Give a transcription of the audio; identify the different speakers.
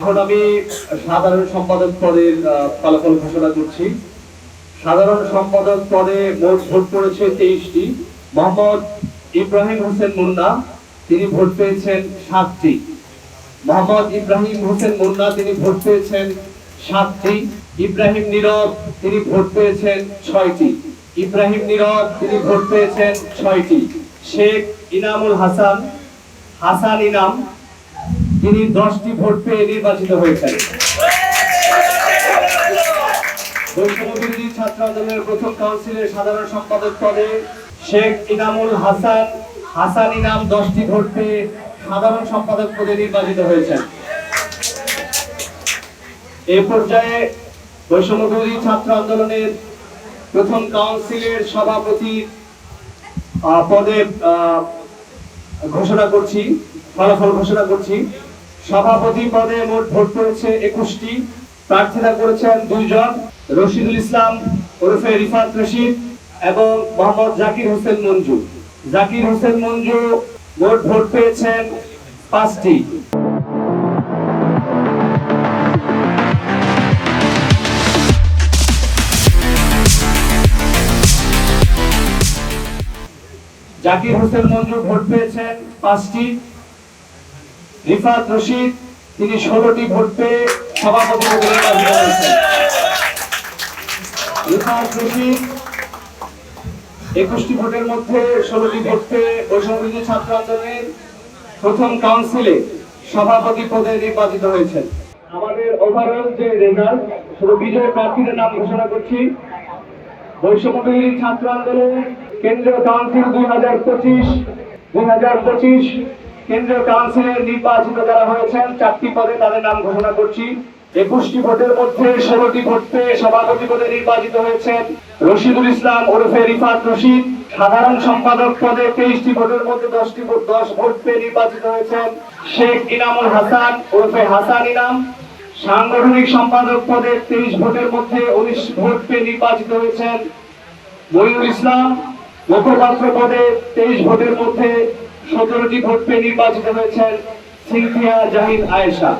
Speaker 1: এখন আমি সাধারণ সম্পাদক পদের ফলাফল ঘোষণা করছি। সাধারণ সম্পাদক পদে মোট ভোট পড়েছে 23টি। মোহাম্মদ ইব্রাহিম হোসেন মুন্না তিনি ভোট পেয়েছেন 7টি। মোহাম্মদ ইব্রাহিম হোসেন মুন্না তিনি ভোট পেয়েছেন 7টি। ইব্রাহিম নীরব তিনি ভোট পেয়েছেন 6টি। ইব্রাহিম নীরব তিনি ভোট পেয়েছেন 6টি। শেখ ইনামুল হাসান হাসান ইনাম তিনি 10টি ভোট পেয়ে নির্বাচিত হয়েছেন। বৈষম্যবিরোধী ছাত্র আন্দোলনের প্রথম কাউন্সিলের সাধারণ সম্পাদক পদে শেখ ইনামুল হাসান হাসান ইনাম 10টি ভোট পেয়ে সাধারণ সম্পাদক পদে নির্বাচিত হয়েছেন। এই পর্যায়ে বৈষম্যবিরোধী ছাত্র আন্দোলনের প্রথম কাউন্সিলের সভাপতি পদে ফলাফল ঘোষণা করছি। সভাপতি পদে মোট ভোট পড়েছে 21টি। প্রার্থিতা করেছেন 2 জন, রশিদুল ইসলাম ওরফে রিফাত রশিদ এবং মোহাম্মদ জাকির হোসেন মঞ্জু। জাকির হোসেন মঞ্জু মোট ভোট পেয়েছেন 5টি। জাকির হোসেন মঞ্জু ভোট পেয়েছেন 5টি। রিফাত রশিদ তিনি 16টি ভোট পেয়ে সভাপতি পদে নির্বাচিত হয়েছেন। রিফাত রশিদ 21টি ভোটের মধ্যে 16টি ভোট পেয়ে বৈষম্যবিরোধী ছাত্র আন্দোলনের প্রথম কাউন্সিলে সভাপতি পদে নির্বাচিত হয়েছেন। আমাদের ওভারঅল যে রেজাল্ট, শুধু বিজয় প্রার্থীদের নাম ঘোষণা করছি। বৈষম্যবিরোধী ছাত্র আন্দোলন কেন্দ্রীয় কাউন্সিল 2025 কেন্দ্রীয় কাউন্সিলের নির্বাচিত যারা হয়েছেন 4টি পদে তাদের নাম ঘোষণা করছি। 21টি ভোটের মধ্যে 16টি ভোট পেয়ে সভাপতি পদে নির্বাচিত হয়েছেন রশিদুল ইসলাম ওরফে রিফাত রশিদ। সাধারণ সম্পাদক পদে 23টি ভোটের মধ্যে 10 ভোট পেয়ে নির্বাচিত হয়েছেন শেখ ইনামুল হাসান ওরফে হাসান ইনাম। সাংগঠনিক সম্পাদক পদে 23 ভোটের মধ্যে 19 ভোট পেয়ে নির্বাচিত হয়েছেন মইনুল ইসলাম। মুখপাত্র পদে 23 ভোটের মধ্যে 17টি ভোট পেয়ে নির্বাচিত হয়েছেন সিনথিয়া জাহিদ আয়েশা।